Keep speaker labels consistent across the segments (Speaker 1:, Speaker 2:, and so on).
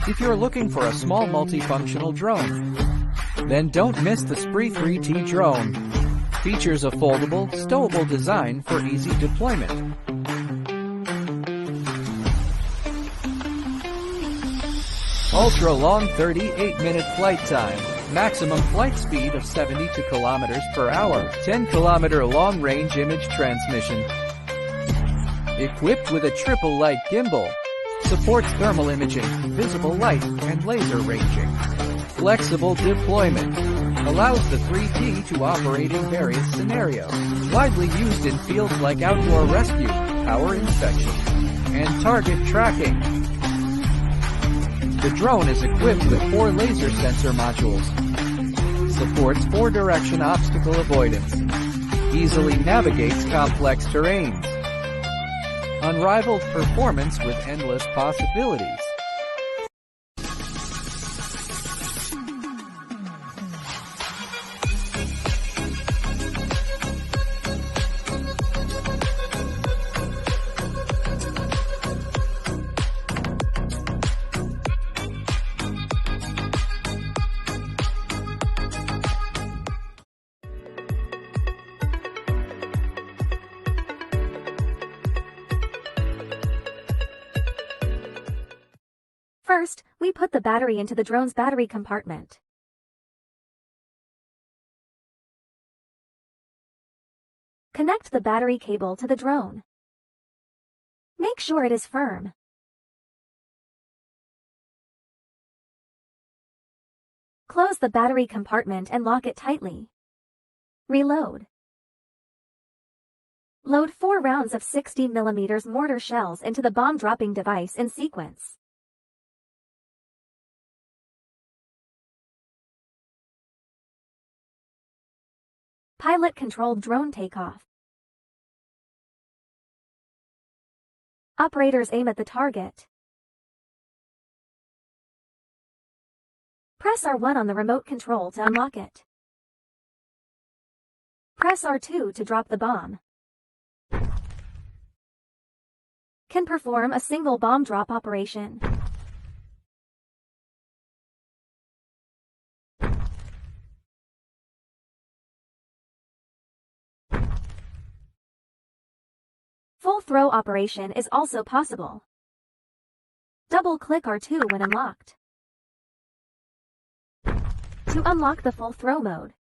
Speaker 1: If you're looking for a small multifunctional drone, then don't miss the Spear-3ct drone. Features a foldable, stowable design for easy deployment. Ultra-long 38-minute flight time. Maximum flight speed of 72 kilometers per hour. 10-kilometer long-range image transmission. Equipped with a triple light gimbal. Supports thermal imaging, visible light, and laser ranging. Flexible deployment. Allows the 3T to operate in various scenarios. Widely used in fields like outdoor rescue, power inspection, and target tracking. The drone is equipped with 4 laser sensor modules. Supports 4-direction obstacle avoidance. Easily navigates complex terrains. Unrivaled performance with endless possibilities.
Speaker 2: First, we put the battery into the drone's battery compartment. Connect the battery cable to the drone. Make sure it is firm. Close the battery compartment and lock it tightly. Reload. Load 4 rounds of 60 mm mortar shells into the bomb-dropping device in sequence. Pilot-controlled drone takeoff. Operators aim at the target. Press R1 on the remote control to unlock it. Press R2 to drop the bomb. Can perform a single bomb drop operation. Full throw operation is also possible. Double-click R2 when unlocked. To unlock the full throw mode.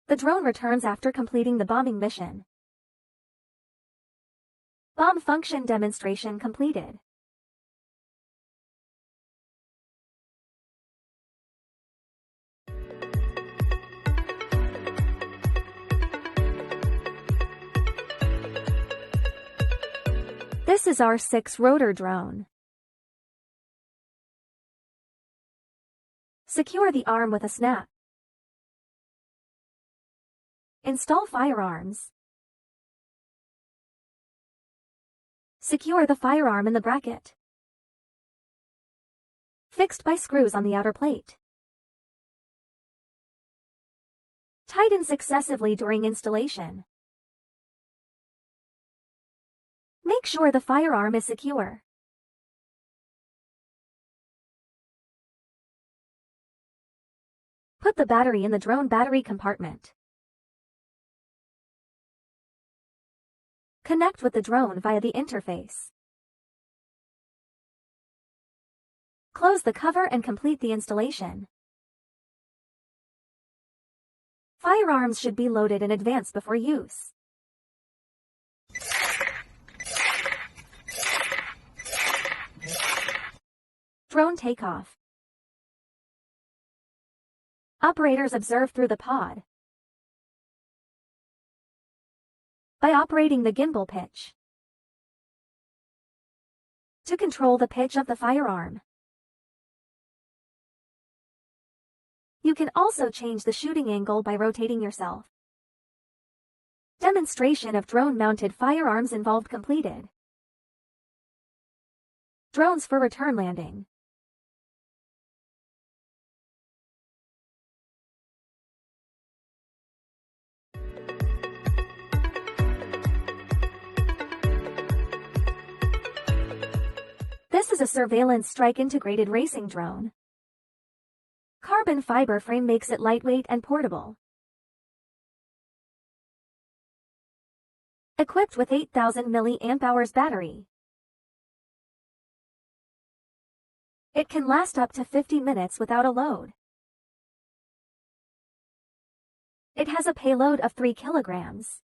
Speaker 2: The drone returns after completing the bombing mission. Bomb function demonstration completed. This is our 6-rotor drone. Secure the arm with a snap. Install firearms. Secure the firearm in the bracket. Fixed by screws on the outer plate. Tighten successively during installation. Make sure the firearm is secure. Put the battery in the drone battery compartment. Connect with the drone via the interface. Close the cover and complete the installation. Firearms should be loaded in advance before use. Drone takeoff. Operators observe through the pod. By operating the gimbal pitch. To control the pitch of the firearm. You can also change the shooting angle by rotating yourself. Demonstration of drone-mounted firearms involved completed. Drones for return landing. This is a surveillance strike integrated racing drone. Carbon fiber frame makes it lightweight and portable. Equipped with 8,000 mAh battery. It can last up to 50 minutes without a load. It has a payload of 3 kilograms.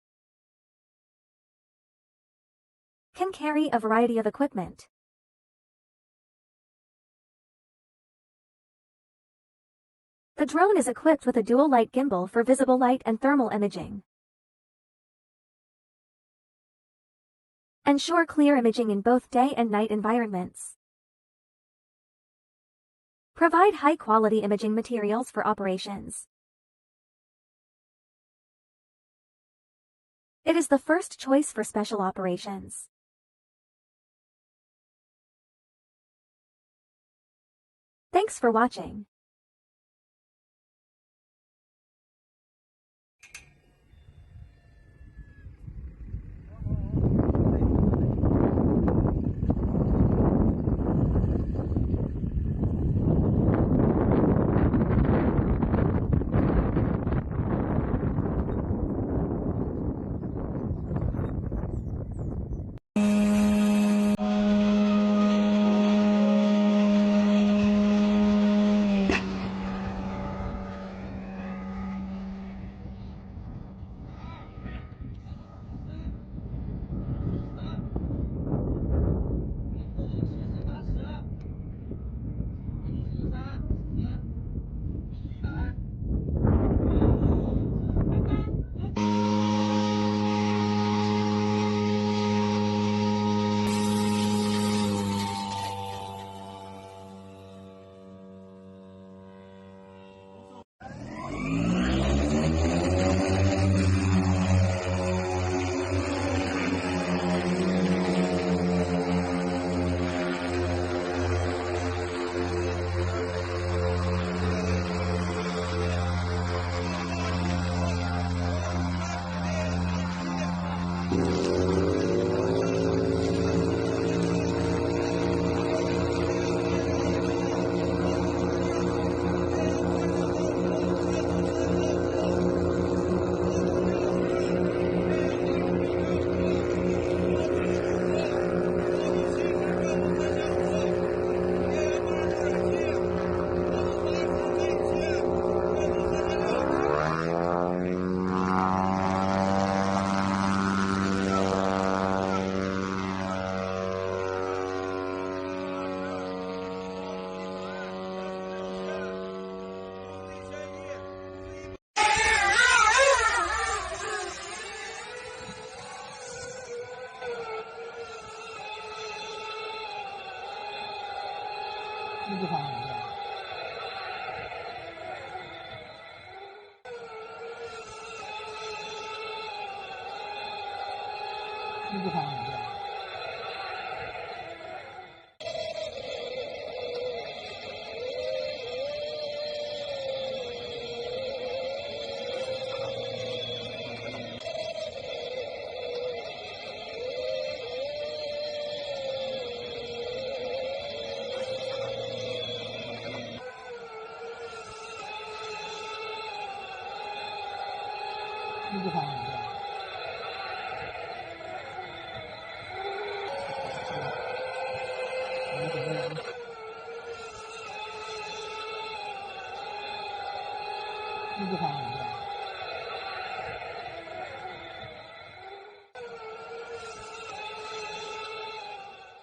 Speaker 2: Can carry a variety of equipment. The drone is equipped with a dual light gimbal for visible light and thermal imaging. Ensure clear imaging in both day and night environments. Provide high-quality imaging materials for operations. It is the first choice for special operations. Thanks for watching.
Speaker 3: 不好。